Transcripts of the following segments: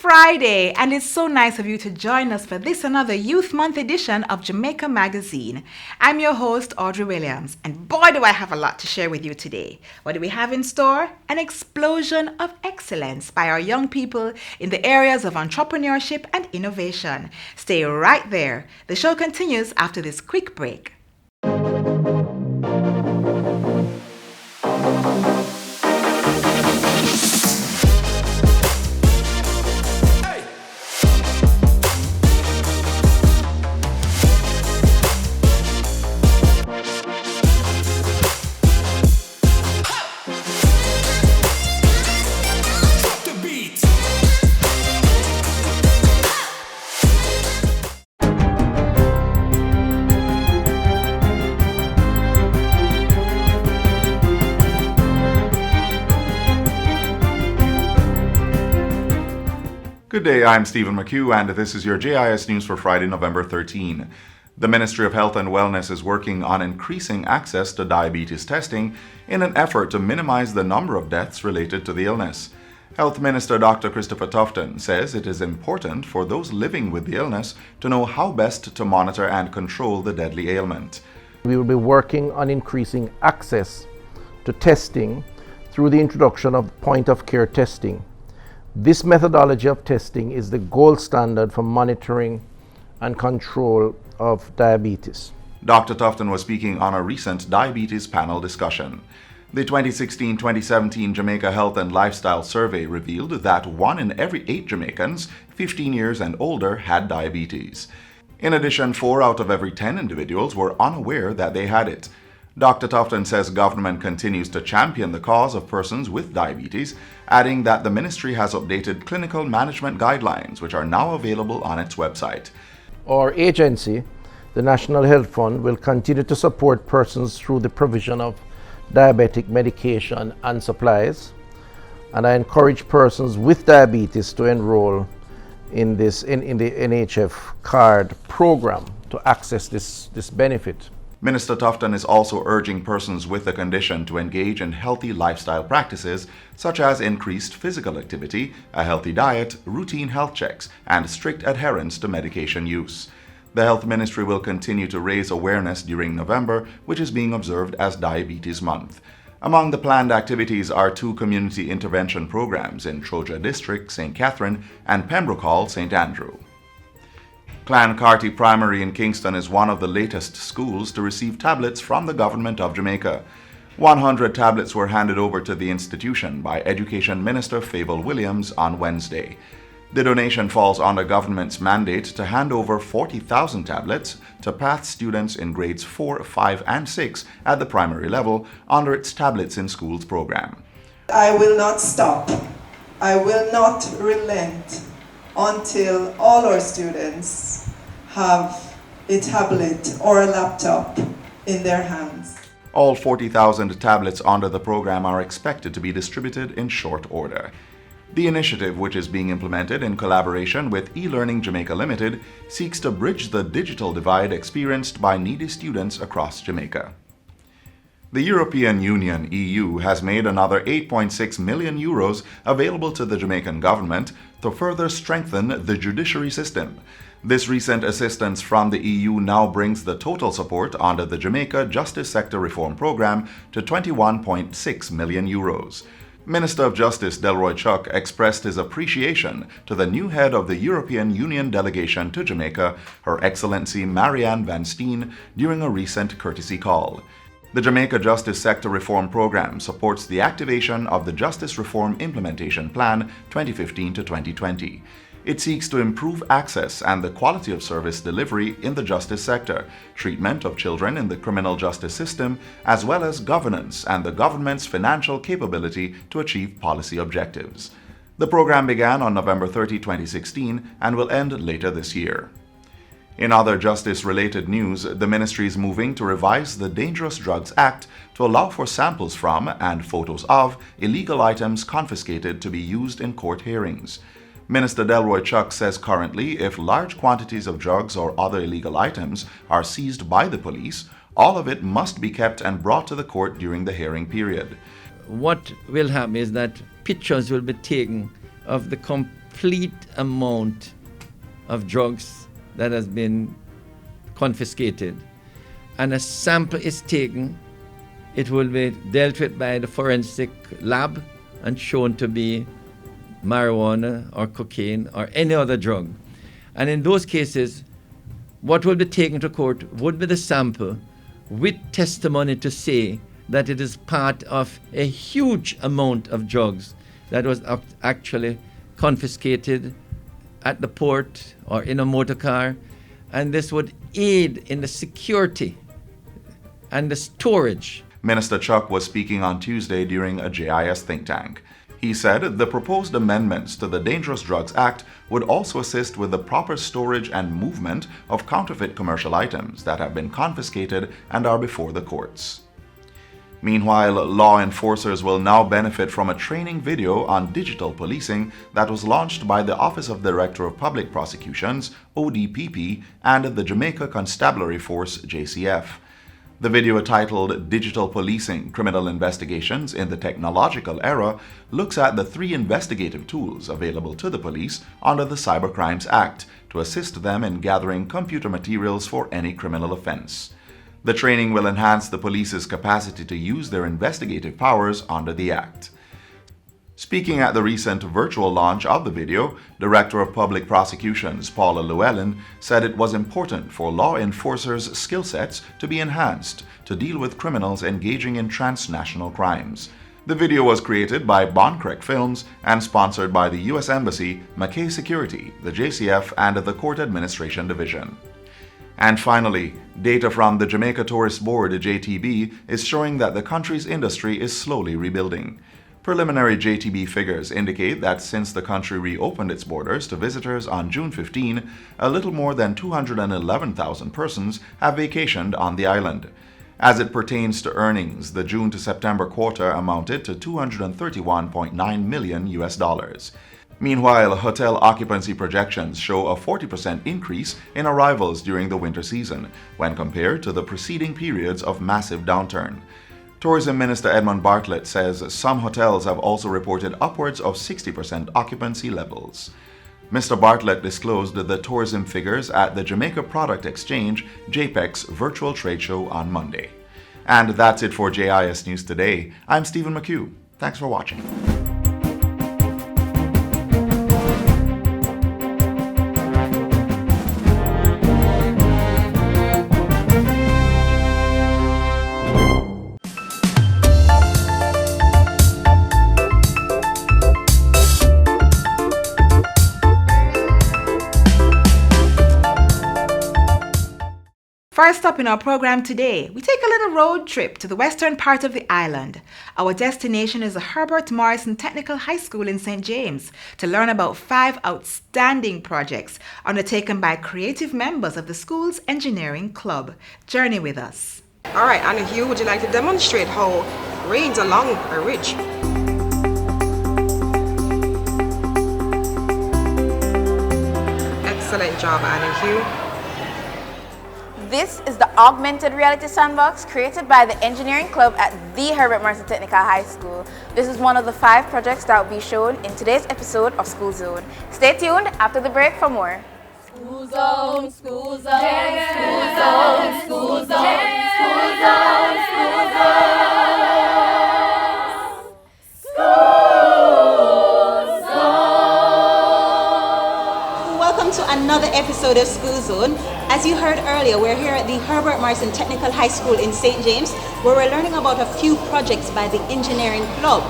Friday, and it's so nice of you to join us for this another Youth Month edition of Jamaica Magazine. I'm your host, Audrey Williams, and boy do I have a lot to share with you today. What do we have in store? An explosion of excellence by our young people in the areas of entrepreneurship and innovation. Stay right there. The show continues after this quick break. Good day, I'm Stephen McHugh, and this is your JIS News for Friday, November 13. The Ministry of Health and Wellness is working on increasing access to diabetes testing in an effort to minimize the number of deaths related to the illness. Health Minister Dr. Christopher Tufton says it is important for those living with the illness to know how best to monitor and control the deadly ailment. We will be working on increasing access to testing through the introduction of point-of-care testing. This methodology of testing is the gold standard for monitoring and control of diabetes. Dr. Tufton was speaking on a recent diabetes panel discussion. The 2016-2017 Jamaica Health and Lifestyle Survey revealed that 1 in every 8 Jamaicans 15 years and older had diabetes. In addition, 4 out of every 10 individuals were unaware that they had it. Dr. Tufton says government continues to champion the cause of persons with diabetes, adding that the ministry has updated clinical management guidelines, which are now available on its website. Our agency, the National Health Fund, will continue to support persons through the provision of diabetic medication and supplies, and I encourage persons with diabetes to enroll in the NHF card program to access this benefit. Minister Tufton is also urging persons with the condition to engage in healthy lifestyle practices such as increased physical activity, a healthy diet, routine health checks, and strict adherence to medication use. The Health Ministry will continue to raise awareness during November, which is being observed as Diabetes Month. Among the planned activities are 2 community intervention programs in Troja District, St. Catherine, and Pembroke Hall, St. Andrew. Clancarty Primary in Kingston is one of the latest schools to receive tablets from the Government of Jamaica. 100 tablets were handed over to the institution by Education Minister Fable Williams on Wednesday. The donation falls under government's mandate to hand over 40,000 tablets to PATH students in grades 4, 5, and 6 at the primary level under its Tablets in Schools program. I will not stop. I will not relent until all our students have a tablet or a laptop in their hands. All 40,000 tablets under the program are expected to be distributed in short order. The initiative, which is being implemented in collaboration with eLearning Jamaica Limited, seeks to bridge the digital divide experienced by needy students across Jamaica. The European Union, EU, has made another 8.6 million euros available to the Jamaican government to further strengthen the judiciary system. This recent assistance from the EU now brings the total support under the Jamaica Justice Sector Reform Program to 21.6 million euros. Minister of Justice Delroy Chuck expressed his appreciation to the new head of the European Union delegation to Jamaica, Her Excellency Marianne Van Steen, during a recent courtesy call. The Jamaica Justice Sector Reform Program supports the activation of the Justice Reform Implementation Plan 2015 to 2020. It seeks to improve access and the quality of service delivery in the justice sector, treatment of children in the criminal justice system, as well as governance and the government's financial capability to achieve policy objectives. The program began on November 30, 2016 and will end later this year. In other justice-related news, the ministry is moving to revise the Dangerous Drugs Act to allow for samples from and photos of illegal items confiscated to be used in court hearings. Minister Delroy Chuck says currently, if large quantities of drugs or other illegal items are seized by the police, all of it must be kept and brought to the court during the hearing period. What will happen is that pictures will be taken of the complete amount of drugs that has been confiscated and a sample is taken, it will be dealt with by the forensic lab and shown to be marijuana or cocaine or any other drug. And in those cases, what will be taken to court would be the sample with testimony to say that it is part of a huge amount of drugs that was actually confiscated at the port or in a motor car, and this would aid in the security and the storage. Minister Chuck was speaking on Tuesday during a JIS think tank. He said the proposed amendments to the Dangerous Drugs Act would also assist with the proper storage and movement of counterfeit commercial items that have been confiscated and are before the courts. Meanwhile, law enforcers will now benefit from a training video on digital policing that was launched by the Office of Director of Public Prosecutions, ODPP, and the Jamaica Constabulary Force, JCF. The video, titled Digital Policing: Criminal Investigations in the Technological Era, looks at the 3 investigative tools available to the police under the Cybercrimes Act to assist them in gathering computer materials for any criminal offense. The training will enhance the police's capacity to use their investigative powers under the Act. Speaking at the recent virtual launch of the video, Director of Public Prosecutions Paula Llewellyn said it was important for law enforcers' skill sets to be enhanced to deal with criminals engaging in transnational crimes. The video was created by Bonkrek Films and sponsored by the U.S. Embassy, McKay Security, the JCF, and the Court Administration Division. And finally, data from the Jamaica Tourist Board, JTB, is showing that the country's industry is slowly rebuilding. Preliminary JTB figures indicate that since the country reopened its borders to visitors on June 15, a little more than 211,000 persons have vacationed on the island. As it pertains to earnings, the June to September quarter amounted to $231.9 million. Meanwhile, hotel occupancy projections show a 40% increase in arrivals during the winter season when compared to the preceding periods of massive downturn. Tourism Minister Edmund Bartlett says some hotels have also reported upwards of 60% occupancy levels. Mr. Bartlett disclosed the tourism figures at the Jamaica Product Exchange, JPEX, virtual trade show on Monday. And that's it for JIS News Today. I'm Stephen McHugh. Thanks for watching. First up in our program today, we take a little road trip to the western part of the island. Our destination is the Herbert Morrison Technical High School in St. James to learn about 5 outstanding projects undertaken by creative members of the school's engineering club. Journey with us. All right, Anna Hugh, would you like to demonstrate how rains along a ridge? Excellent job, Anna Hugh. This is the augmented reality sandbox created by the engineering club at the Herbert Morrison Technical High School. This is one of the 5 projects that will be shown in today's episode of School Zone. Stay tuned after the break for more. School Zone, School Zone, School Zone, School Zone, School Zone, School Zone. Welcome to another episode of School Zone. As you heard earlier, we're here at the Herbert Morrison Technical High School in St. James, where we're learning about a few projects by the engineering club.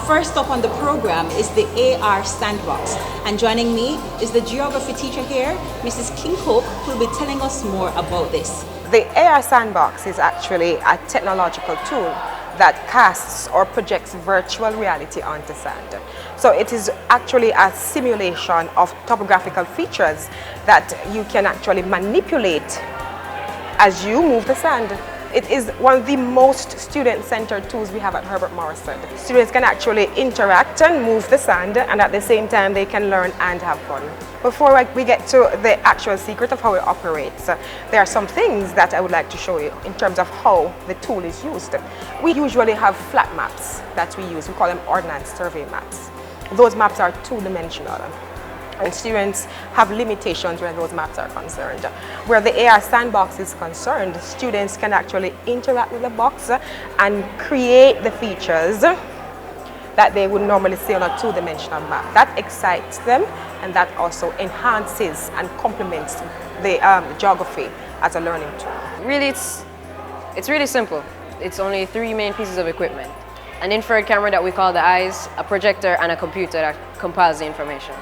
First up on the program is the Ar Sandbox. And joining me is the geography teacher here, Mrs. Kinghope, who will be telling us more about this. The Ar Sandbox is actually a technological tool that casts or projects virtual reality onto sand. So it is actually a simulation of topographical features that you can actually manipulate as you move the sand. It is one of the most student-centered tools we have at Herbert Morrison. Students can actually interact and move the sand, and at the same time they can learn and have fun. Before we get to the actual secret of how it operates, there are some things that I would like to show you in terms of how the tool is used. We usually have flat maps that we use. We call them Ordnance survey maps. Those maps are 2-dimensional. And students have limitations where those maps are concerned. Where the Ar Sandbox is concerned, students can actually interact with the box and create the features that they would normally see on a two-dimensional map. That excites them, and that also enhances and complements the geography as a learning tool. Really, it's really simple. It's only 3 main pieces of equipment. An infrared camera that we call the eyes, a projector, and a computer that compiles the information.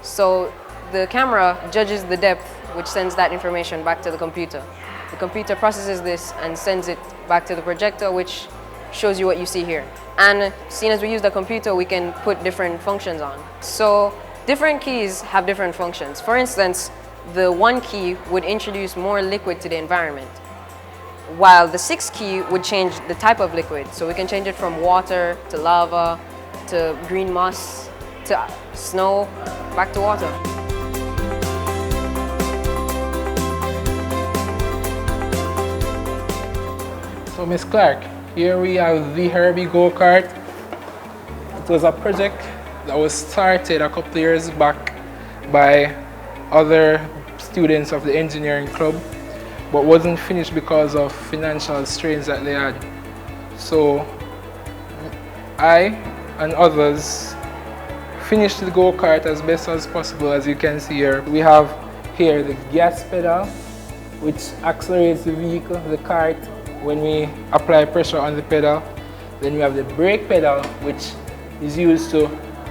So the camera judges the depth, which sends that information back to the computer. The computer processes this and sends it back to the projector, which shows you what you see here. And seeing as we use the computer, we can put different functions on. So different keys have different functions. For instance, the 1 key would introduce more liquid to the environment, while the 6 key would change the type of liquid. So we can change it from water to lava to green moss to snow back to water. So Ms. Clark, here we have the Herbie go-kart. It was a project that was started a couple of years back by other students of the engineering club, but wasn't finished because of financial strains that they had. So I and others finished the go-kart as best as possible. As you can see here, we have here the gas pedal, which accelerates the vehicle, the cart, when we apply pressure on the pedal. Then we have the brake pedal, which is used to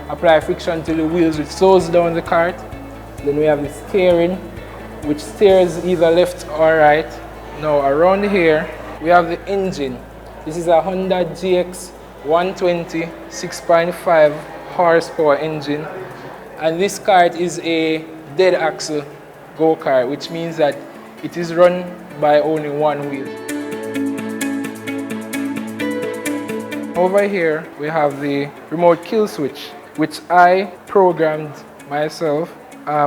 apply friction to the wheels, which slows down the cart. Then we have the steering, which steers either left or right. Now around here, we have the engine. This is a Honda GX 120 6.5 horsepower engine. And this kart is a dead axle go-kart, which means that it is run by only one wheel. Over here, we have the remote kill switch, which I programmed myself,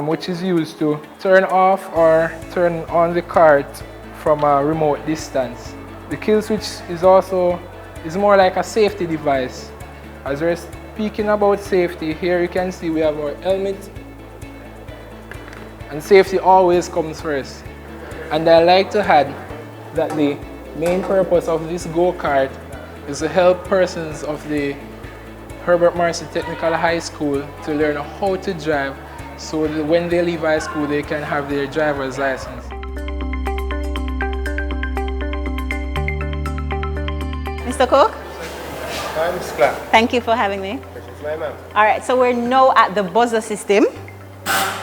which is used to turn off or turn on the cart from a remote distance. The kill switch is more like a safety device. As we're speaking about safety, here you can see we have our helmet, and safety always comes first. And I like to add that the main purpose of this go-kart is to help persons of the Herbert Morrison Technical High School to learn how to drive, so that when they leave high school they can have their driver's license. Mr. Cook? Hi, Ms. Clark. Thank you for having me. It's my ma'am. All right, so we're now at the buzzer system.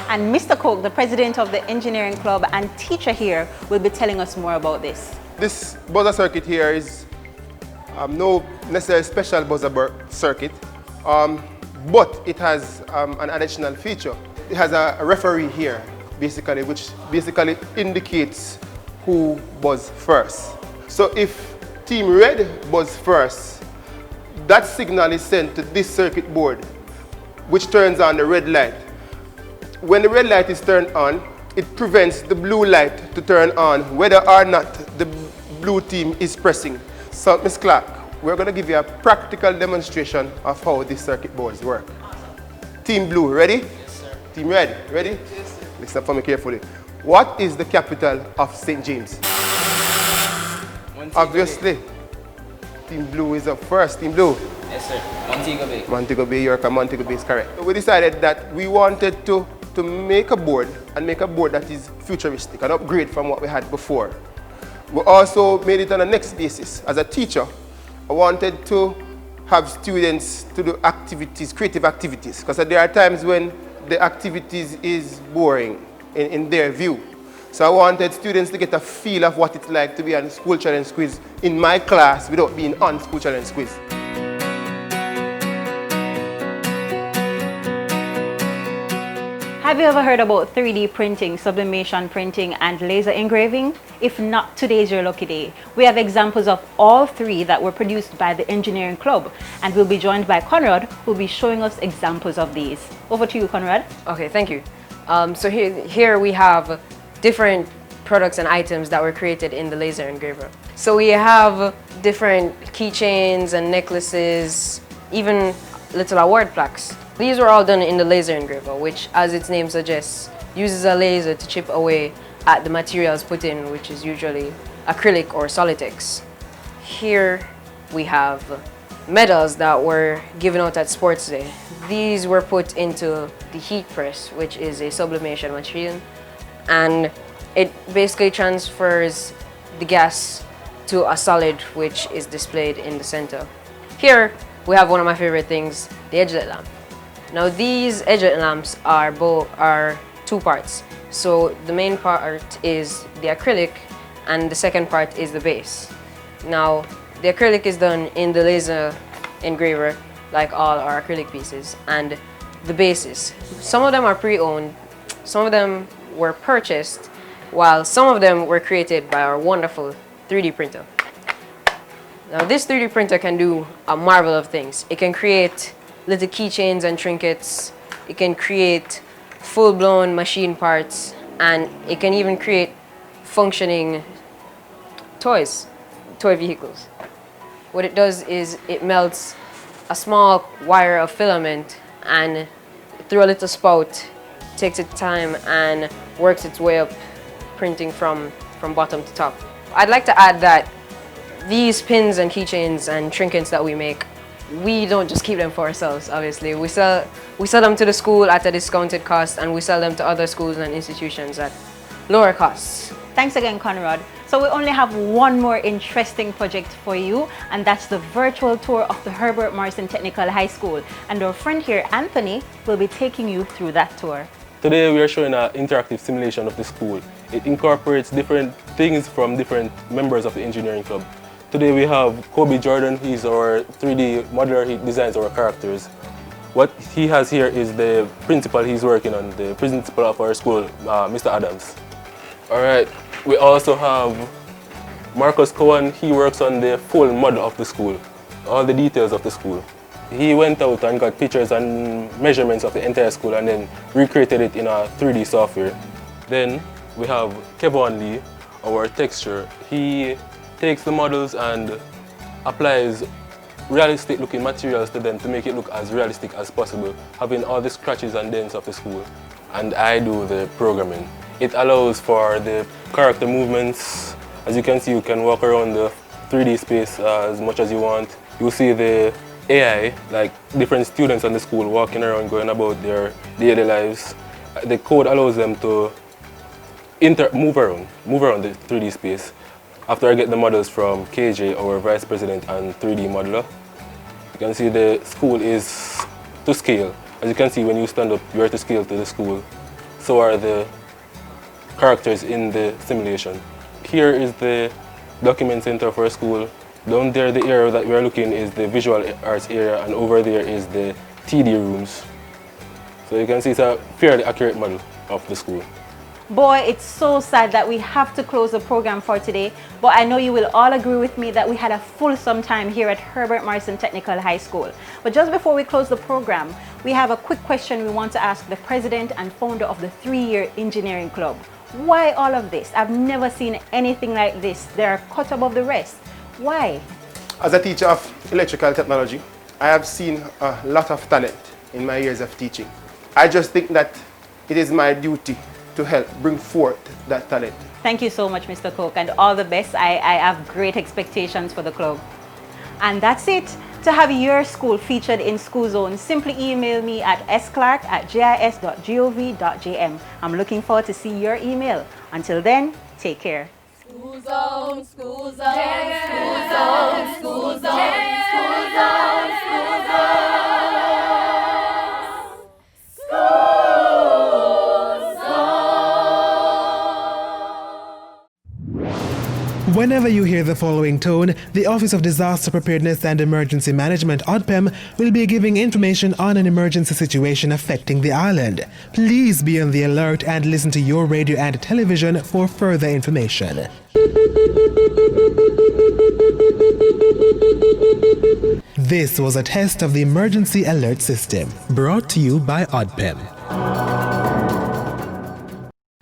And Mr. Cook, the president of the engineering club and teacher here, will be telling us more about this. This buzzer circuit here is no necessarily special buzzer circuit, but it has an additional feature. It has a referee here, basically, which basically indicates who buzzed first. So if Team Red buzzed first, that signal is sent to this circuit board, which turns on the red light. When the red light is turned on, it prevents the blue light to turn on, whether or not the blue team is pressing. So, Ms. Clark, we're going to give you a practical demonstration of how these circuit boards work. Team Blue, ready? Yes, sir. Team Red, ready? Yes, sir. Listen for me carefully. What is the capital of St. James? Obviously. Team Blue is up first. Team Blue. Yes, sir. Montego Bay. Montego Bay, York, Montego Bay is correct. So we decided that we wanted to make a board, and make a board that is futuristic, an upgrade from what we had before. We also made it on a next basis. As a teacher, I wanted to have students to do activities, creative activities, because there are times when the activities is boring in their view. So I wanted students to get a feel of what it's like to be on School Challenge Quiz in my class without being on School Challenge Quiz. Have you ever heard about 3D printing, sublimation printing, and laser engraving? If not, today is your lucky day. We have examples of all three that were produced by the engineering club, and we'll be joined by Conrad, who will be showing us examples of these. Over to you, Conrad. Okay, thank you. So here we have different products and items that were created in the laser engraver. So we have different keychains and necklaces, even little award plaques. These were all done in the laser engraver, which, as its name suggests, uses a laser to chip away at the materials put in, which is usually acrylic or Solitex. Here we have medals that were given out at Sports Day. These were put into the heat press, which is a sublimation machine, and it basically transfers the gas to a solid, which is displayed in the center. Here we have one of my favorite things, the edgelit lamp. Now these edgelit lamps are two parts. So the main part is the acrylic and the second part is the base. Now the acrylic is done in the laser engraver like all our acrylic pieces, and the bases. Some of them are pre-owned, some of them were purchased, while some of them were created by our wonderful 3D printer. Now this 3D printer can do a marvel of things. It can create little keychains and trinkets, it can create full-blown machine parts, and it can even create functioning toy vehicles. What it does is it melts a small wire of filament and through a little spout takes its time and works its way up, printing from bottom to top. I'd like to add that these pins and keychains and trinkets that we make, we don't just keep them for ourselves, obviously. We sell them to the school at a discounted cost, and we sell them to other schools and institutions at lower costs. Thanks again, Conrad. So we only have one more interesting project for you, and that's the virtual tour of the Herbert Morrison Technical High School. And our friend here, Anthony, will be taking you through that tour. Today we are showing an interactive simulation of the school. It incorporates different things from different members of the engineering club. Today we have Kobe Jordan. He's our 3D modeler. He designs our characters. What he has here is the principal he's working on, the principal of our school, Mr. Adams. All right, we also have Marcus Cohen. He works on the full model of the school, all the details of the school. He went out and got pictures and measurements of the entire school and then recreated it in a 3D software. Then we have Kevon Lee, our texture. He takes the models and applies realistic looking materials to them to make it look as realistic as possible, having all the scratches and dents of the school. And I do the programming. It allows for the character movements. As you can see, you can walk around the 3D space as much as you want. You see the AI, like different students in the school walking around, going about their daily lives. The code allows them to move around the 3D space. After I get the models from KJ, our vice president and 3D modeler, you can see the school is to scale. As you can see, when you stand up, you are to scale to the school. So are the characters in the simulation. Here is the document center for a school. Down there, the area that we are looking is the visual arts area, and over there is the TD rooms. So you can see it's a fairly accurate model of the school. Boy, it's so sad that we have to close the program for today, but I know you will all agree with me that we had a fulsome time here at Herbert Morrison Technical High School. But just before we close the program, we have a quick question we want to ask the president and founder of the 3-year engineering club. Why all of this? I've never seen anything like this. They're cut above the rest. Why? As a teacher of electrical technology, I have seen a lot of talent in my years of teaching. I just think that it is my duty to help bring forth that talent. Thank you so much, Mr. Cook, and all the best. I have great expectations for the club. And that's it. To have your school featured in School Zone, simply email me at sclark@gis.gov.jm. I'm looking forward to see your email. Until then, take care. School Zone, School Zone, School Zone, School Zone, School Zone, School Zone, School Zone. Whenever you hear the following tone, the Office of Disaster Preparedness and Emergency Management, ODPEM, will be giving information on an emergency situation affecting the island. Please be on the alert and listen to your radio and television for further information. This was a test of the emergency alert system, brought to you by ODPEM.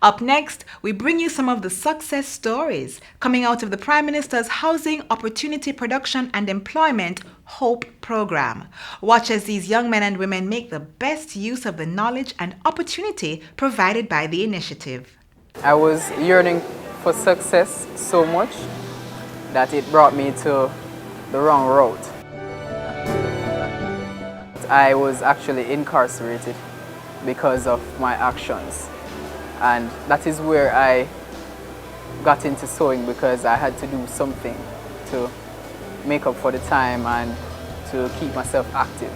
Up next, we bring you some of the success stories coming out of the Prime Minister's Housing Opportunity Production and Employment HOPE program. Watch as these young men and women make the best use of the knowledge and opportunity provided by the initiative. I was yearning for success so much that it brought me to the wrong road. I was actually incarcerated because of my actions. And that is where I got into sewing, because I had to do something to make up for the time and to keep myself active.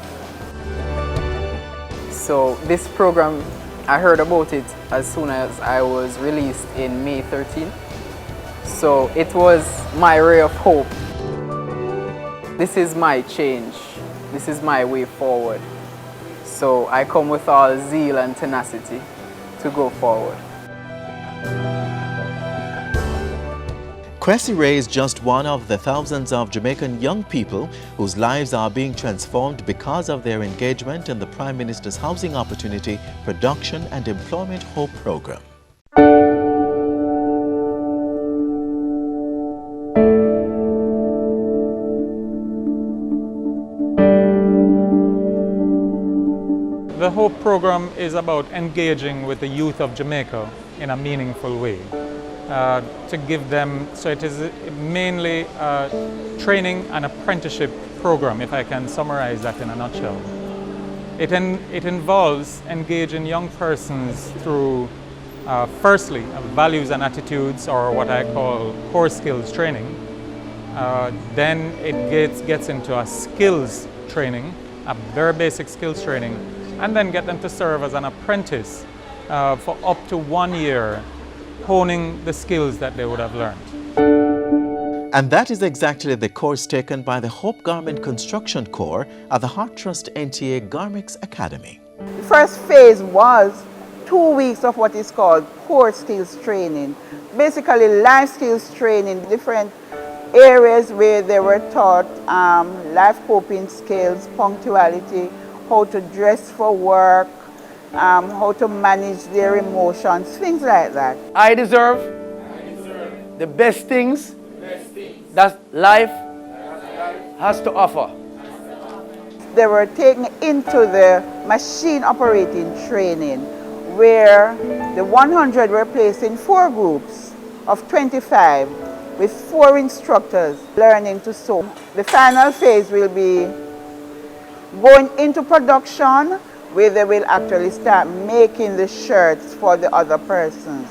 So this program, I heard about it as soon as I was released in May 13. So it was my ray of hope. This is my change. This is my way forward. So I come with all zeal and tenacity to go forward. Cressy Ray is just one of the thousands of Jamaican young people whose lives are being transformed because of their engagement in the Prime Minister's Housing Opportunity, Production and Employment HOPE program. The HOPE program is about engaging with the youth of Jamaica in a meaningful way. To give them, so it is mainly a training and apprenticeship program, if I can summarize that in a nutshell. It involves engaging young persons through, firstly, values and attitudes, or what I call core skills training. Then it gets into a skills training, a very basic skills training, and then get them to serve as an apprentice for up to 1 year, honing the skills that they would have learned. And that is exactly the course taken by the Hope Garment Construction Corps at the Heart Trust NTA Garments Academy. The first phase was 2 weeks of what is called core skills training. Basically life skills training, different areas where they were taught life coping skills, punctuality, how to dress for work, how to manage their emotions, things like that. I deserve the best things that life has to offer. They were taken into the machine operating training, where the 100 were placed in 4 groups of 25 with 4 instructors learning to sew. The final phase will be going into production, where they will actually start making the shirts for the other persons.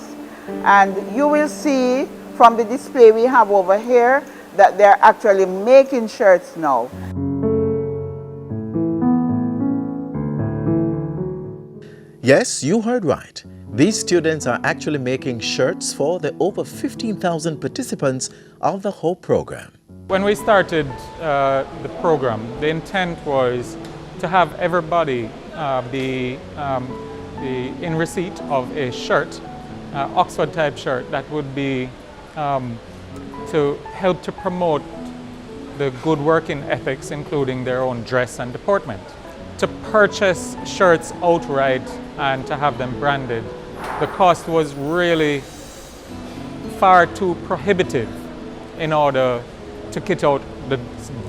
And you will see from the display we have over here that they're actually making shirts now. Yes, you heard right. These students are actually making shirts for the over 15,000 participants of the HOPE program. When we started the program, the intent was to have everybody be in receipt of a shirt, Oxford type shirt, that would be to help to promote the good working ethics, including their own dress and deportment. To purchase shirts outright and to have them branded, the cost was really far too prohibitive in order to kit out the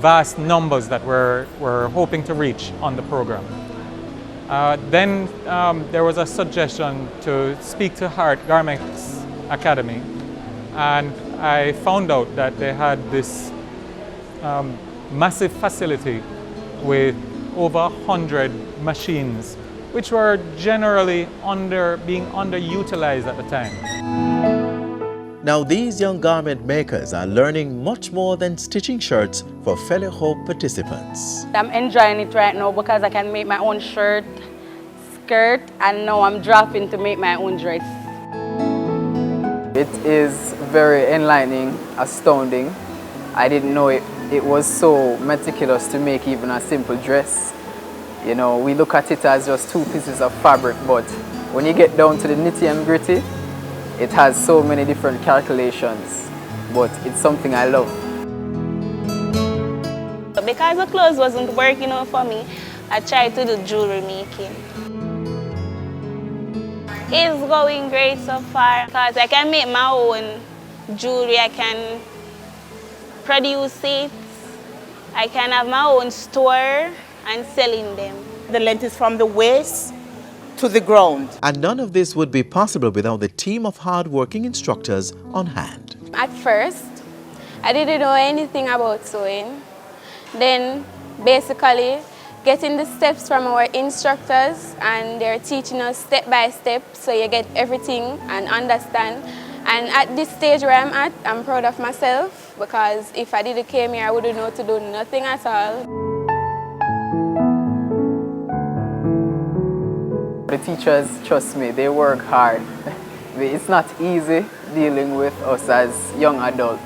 vast numbers that we're hoping to reach on the program. Then there was a suggestion to speak to Heart Garments Academy, and I found out that they had this massive facility with over 100 machines, which were generally being underutilized at the time. Now these young garment makers are learning much more than stitching shirts for fellow HOPE participants. I'm enjoying it right now because I can make my own shirt, skirt, and now I'm dropping to make my own dress. It is very enlightening, astounding. I didn't know it was so meticulous to make even a simple dress. You know, we look at it as just 2 pieces of fabric, but when you get down to the nitty and gritty, it has so many different calculations, but it's something I love. Because the clothes wasn't working out for me, I tried to do jewelry making. It's going great so far because I can make my own jewelry. I can produce it. I can have my own store and selling them. The length is from the waist to the ground. And none of this would be possible without the team of hard-working instructors on hand. At first, I didn't know anything about sewing. Then, basically, getting the steps from our instructors, and they're teaching us step by step, so you get everything and understand. And at this stage where I'm at, I'm proud of myself, because if I didn't came here, I wouldn't know to do nothing at all. The teachers, trust me, they work hard. It's not easy dealing with us as young adults,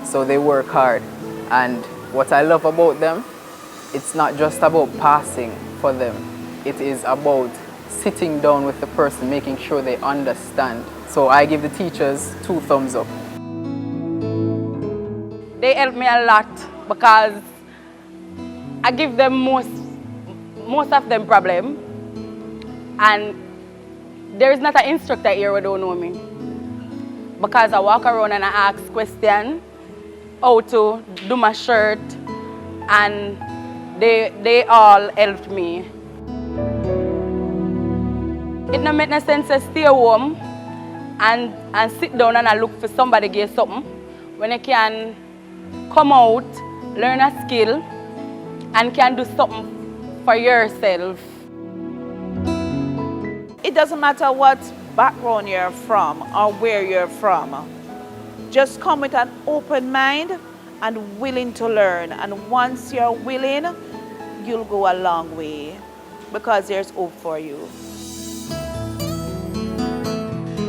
so they work hard. And what I love about them, it's not just about passing for them. It is about sitting down with the person, making sure they understand. So I give the teachers 2 thumbs up. They help me a lot because I give them most of them problem. And there is not an instructor here who don't know me. Because I walk around and I ask questions, how to do my shirt, and they all helped me. It don't make no sense to stay home and sit down and I look for somebody to give something when you can come out, learn a skill, and can do something for yourself. It doesn't matter what background you're from or where you're from. Just come with an open mind and willing to learn. And once you're willing, you'll go a long way because there's hope for you.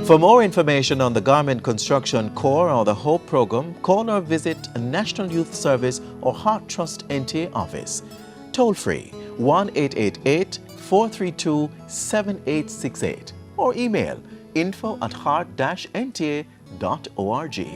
For more information on the Garment Construction Corps or the HOPE program, call or visit a National Youth Service or Heart Trust NTA office. Toll free 1-888-432-7868 or email info@heart-nta.org.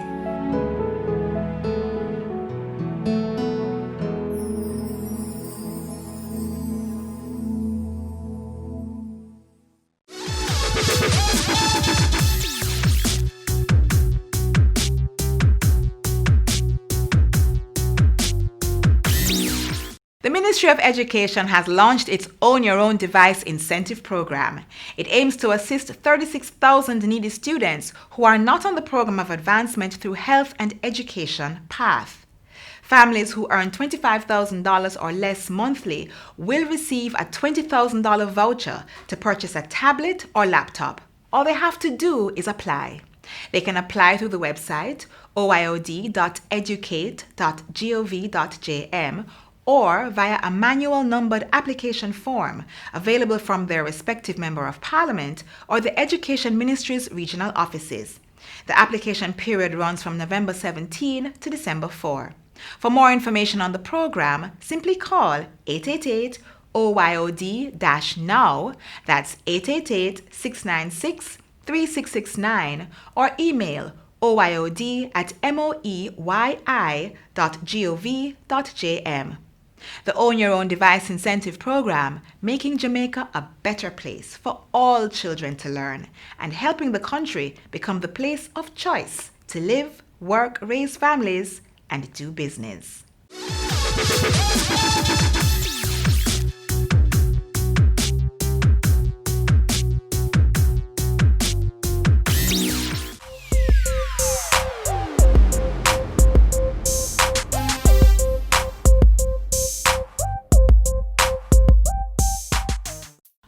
The Ministry of Education has launched its Own Your Own Device incentive program. It aims to assist 36,000 needy students who are not on the program of advancement through health and education path. Families who earn $25,000 or less monthly will receive a $20,000 voucher to purchase a tablet or laptop. All they have to do is apply. They can apply through the website oyod.educate.gov.jm or via a manual numbered application form available from their respective Member of Parliament or the Education Ministry's regional offices. The application period runs from November 17 to December 4. For more information on the program, simply call 888-OYOD-NOW, that's 888-696-3669, or email oyod@moey.gov.jm. The Own Your Own Device Incentive Program, making Jamaica a better place for all children to learn and helping the country become the place of choice to live, work, raise families, and do business.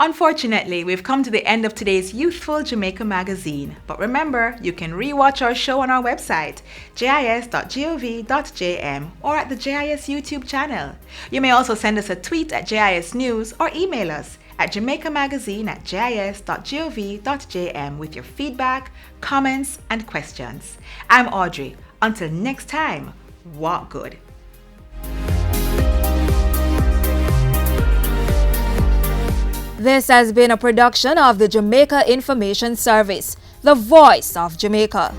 Unfortunately, we've come to the end of today's Youthful Jamaica Magazine. But remember, you can re-watch our show on our website, jis.gov.jm, or at the JIS YouTube channel. You may also send us a tweet at JIS News or email us at jamaicamagazine@jis.gov.jm with your feedback, comments, and questions. I'm Audrey. Until next time, walk good. This has been a production of the Jamaica Information Service, the voice of Jamaica.